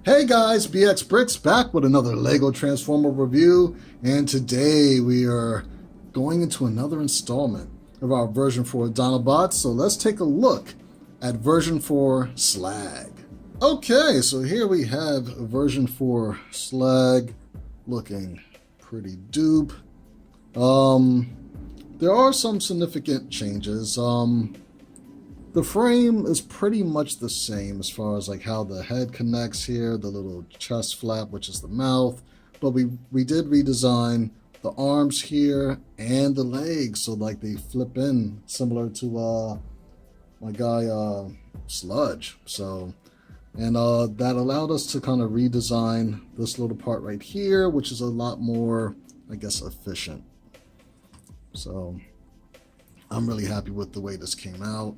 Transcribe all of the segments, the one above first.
Hey guys, Brix back with another LEGO Transformer review, and today we are going into another installment of our version 4 Dinobot, so let's take a look at version 4 Slag. Okay, so here we have version 4 Slag looking pretty dupe. There are some significant changes. The frame is pretty much the same as far as like how the head connects here, the little chest flap, which is the mouth. But we did redesign the arms here and the legs, so like they flip in, similar to my guy Sludge. So and that allowed us to kind of redesign this little part right here, which is a lot more, I guess, efficient. So I'm really happy with the way this came out.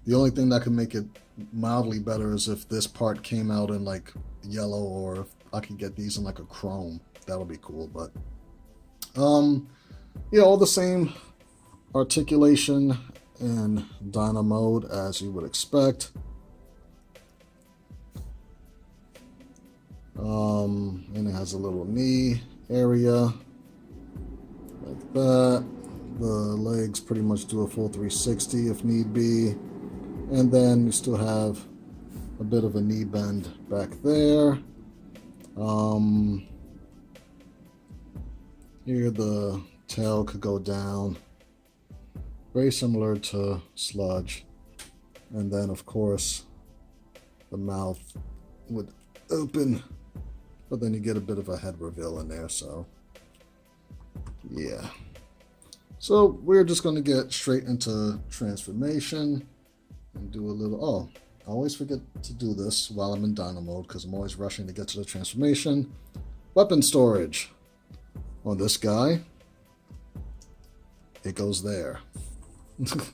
The only thing that could make it mildly better is if this part came out in like yellow, or if I could get these in like a chrome. That'll be cool. But yeah, all the same articulation in dyno mode as you would expect. And it has a little knee area like that. The legs pretty much do a full 360 if need be. And then you still have a bit of a knee bend back there. Here the tail could go down. Very similar to Sludge. And then of course the mouth would open, but then you get a bit of a head reveal in there, so yeah. So we're just going to get straight into transformation and do a little, oh, I always forget to do this while I'm in dyno mode because I'm always rushing to get to the transformation. Weapon storage on this guy. It goes there. Let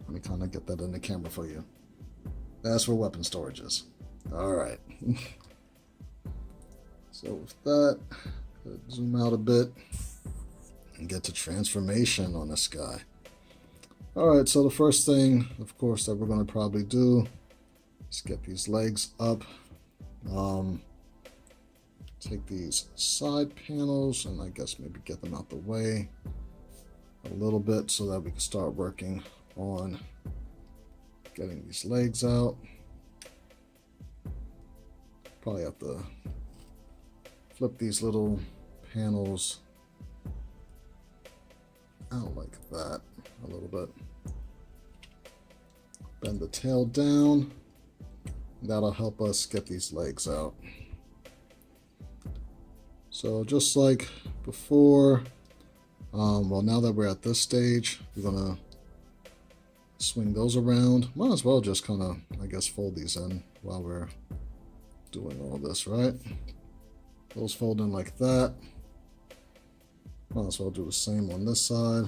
me kind of get that in the camera for you. That's where weapon storage is. All right. So with that, zoom out a bit and get to transformation on this guy. Alright, so the first thing, of course, that we're going to probably do is get these legs up. Take these side panels and I guess maybe get them out the way a little bit so that we can start working on getting these legs out. Probably have to flip these little panels out like that a little bit. Bend the tail down. That'll help us get these legs out. So just like before, well, now that we're at this stage, we're gonna swing those around. Might as well just kind of, I guess, fold these in while we're doing all this, right? Those fold in like that. Might as well do the same on this side.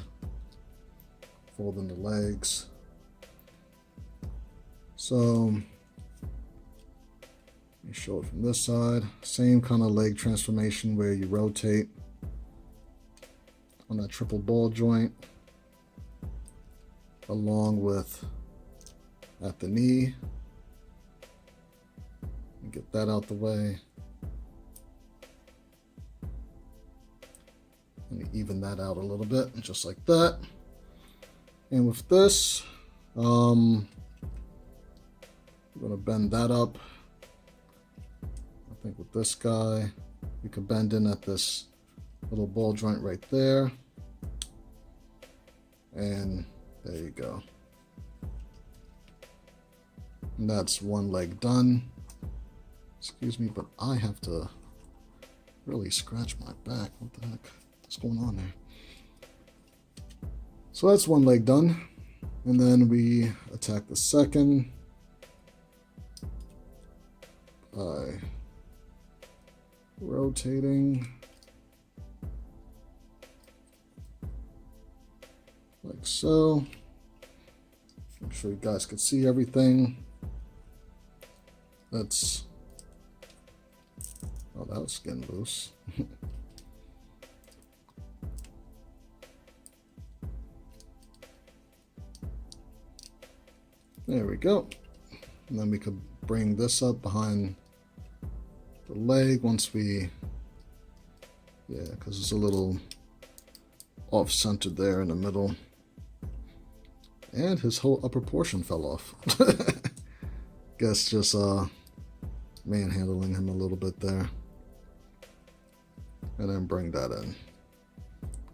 Fold in the legs. So, let me show it from this side. Same kind of leg transformation where you rotate on that triple ball joint along with at the knee. And get that out the way. Let me even that out a little bit, just like that. And with this, I'm gonna bend that up. I think with this guy, you can bend in at this little ball joint right there. And there you go. And that's one leg done. Excuse me, but I have to really scratch my back. What the heck? What's going on there? So that's one leg done. And then we attack the second by rotating like so. Make sure you guys can see everything. That's, oh, that was getting loose. There we go. And then we could bring this up behind the leg once we, yeah, because it's a little off-centered there in the middle. And his whole upper portion fell off. Guess just manhandling him a little bit there. And then bring that in.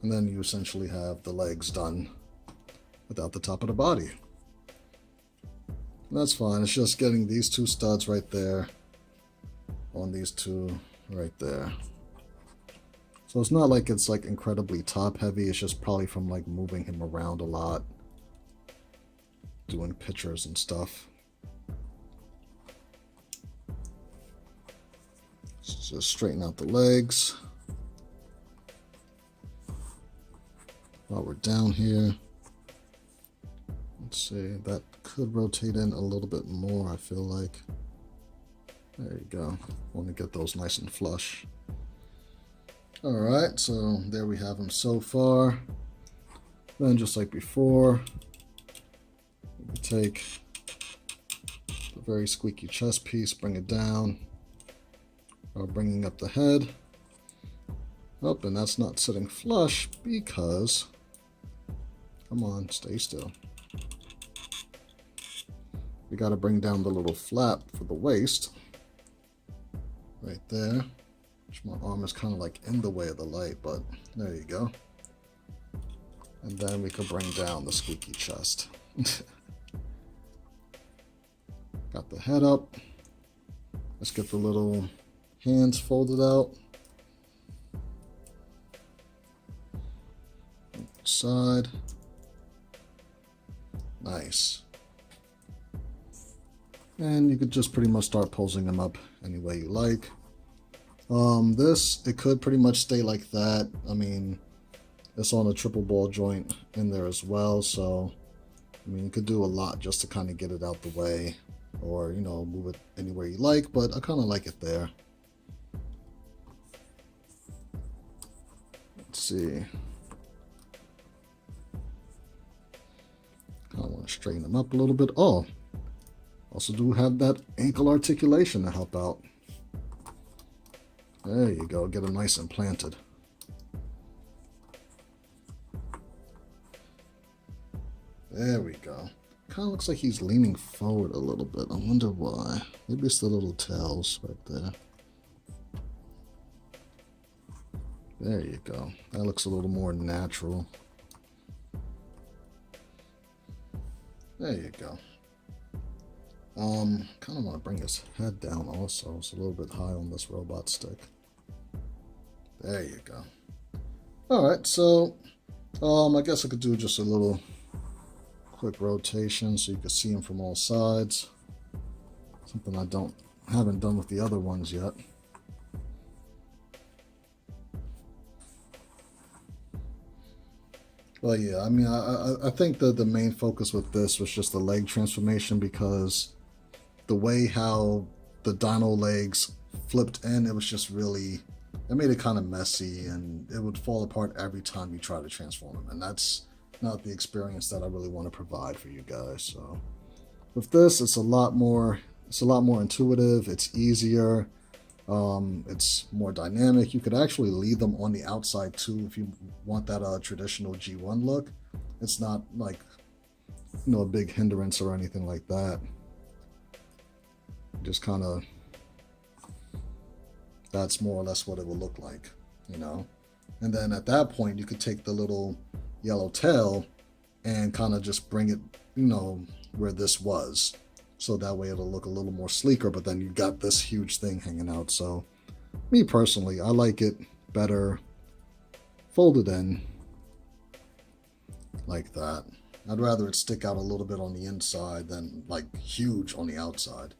And then you essentially have the legs done without the top of the body. And that's fine. It's just getting these two studs right there on these two right there. So it's not like it's like incredibly top heavy. It's just probably from like moving him around a lot, doing pictures and stuff. Just straighten out the legs. While we're down here, let's see, that could rotate in a little bit more, I feel like. There you go. Want to get those nice and flush. All right, so there we have him so far. Then just like before, we take the very squeaky chest piece, bring it down, while bringing up the head. Oh, and that's not sitting flush because, come on, stay still. We got to bring down the little flap for the waist. Right there. Which my arm is kind of like in the way of the light, but there you go. And then we could bring down the squeaky chest. Got the head up. Let's get the little hands folded out. Side. Nice. And you could just pretty much start posing them up any way you like. It could pretty much stay like that. I mean, it's on a triple ball joint in there as well, so I mean, you could do a lot just to kind of get it out the way, or you know, move it anywhere you like, but I kind of like it there. Let's see. Kind of want to straighten them up a little bit. Oh, also do have that ankle articulation to help out. There you go, get them nice and planted. There we go. Kind of looks like he's leaning forward a little bit. I wonder why. Maybe it's the little tails right there. There you go. That looks a little more natural. There you go. Kind of want to bring his head down also. It's a little bit high on this robot stick. There you go. Alright, so I guess I could do just a little quick rotation so you can see him from all sides. Something I haven't done with the other ones yet. Well, yeah, I mean, I think that the main focus with this was just the leg transformation, because the way how the dino legs flipped in, it was just really, it made it kind of messy, and it would fall apart every time you try to transform them, and that's not the experience that I really want to provide for you guys. So with this, it's a lot more intuitive, it's easier. It's more dynamic. You could actually leave them on the outside too if you want that traditional G1 look. It's not like, you know, a big hindrance or anything like that. Just kind of, that's more or less what it will look like, you know. And then at that point, you could take the little yellow tail and kind of just bring it, you know, where this was. So that way it'll look a little more sleeker, but then you got this huge thing hanging out. So me personally, I like it better folded in like that. I'd rather it stick out a little bit on the inside than like huge on the outside.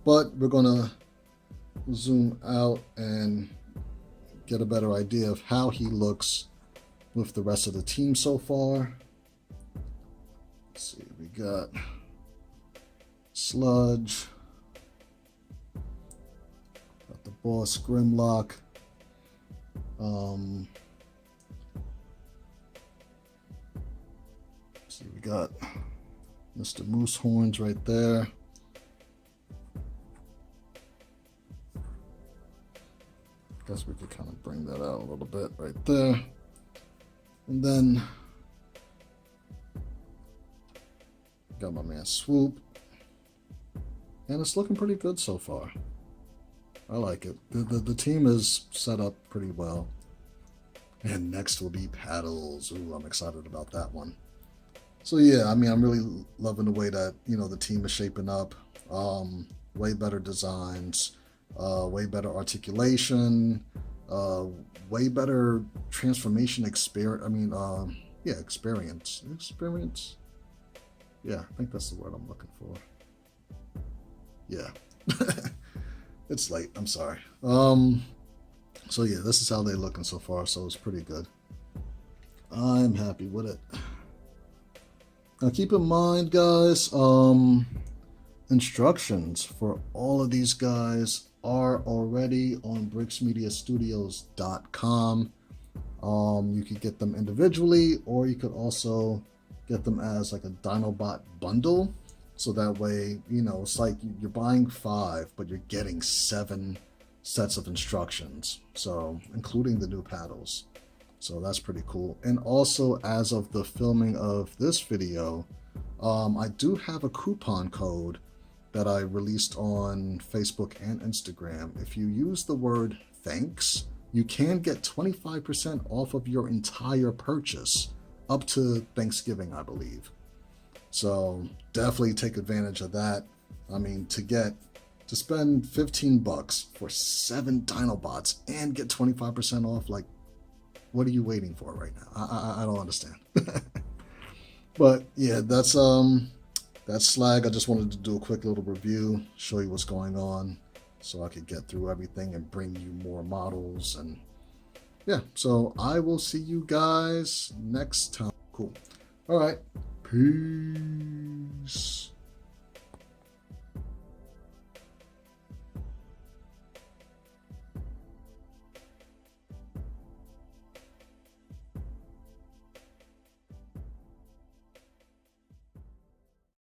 But we're gonna zoom out and get a better idea of how he looks with the rest of the team so far. Let's see, we got Sludge, got the boss Grimlock, see, we got Mr. Moosehorns right there. guess we could kind of bring that out a little bit right there. And then got my man Swoop. And it's looking pretty good so far. I like it. The team is set up pretty well. And next will be Paddles. Ooh, I'm excited about that one. So yeah, I mean, I'm really loving the way that, you know, the team is shaping up. Way better designs, way better articulation, way better transformation experience. I mean, yeah, experience. Experience? Yeah, I think that's the word I'm looking for. Yeah. It's late. I'm sorry. So yeah, this is how they're looking so far. So it's pretty good. I'm happy with it. Now keep in mind, guys, instructions for all of these guys are already on brixmediastudios.com. You could get them individually, or you could also get them as like a Dinobot bundle. So that way, you know, it's like you're buying 5, but you're getting 7 sets of instructions. So including the new paddles. So that's pretty cool. And also, as of the filming of this video, I do have a coupon code that I released on Facebook and Instagram. If you use the word thanks, you can get 25% off of your entire purchase up to Thanksgiving, I believe. So definitely take advantage of that. I mean, to spend $15 for 7 Dinobots and get 25% off, like, what are you waiting for right now? I don't understand. But yeah, that's Slag. I just wanted to do a quick little review, show you what's going on, so I could get through everything and bring you more models. And yeah, so I will see you guys next time. Cool. All right. Peace.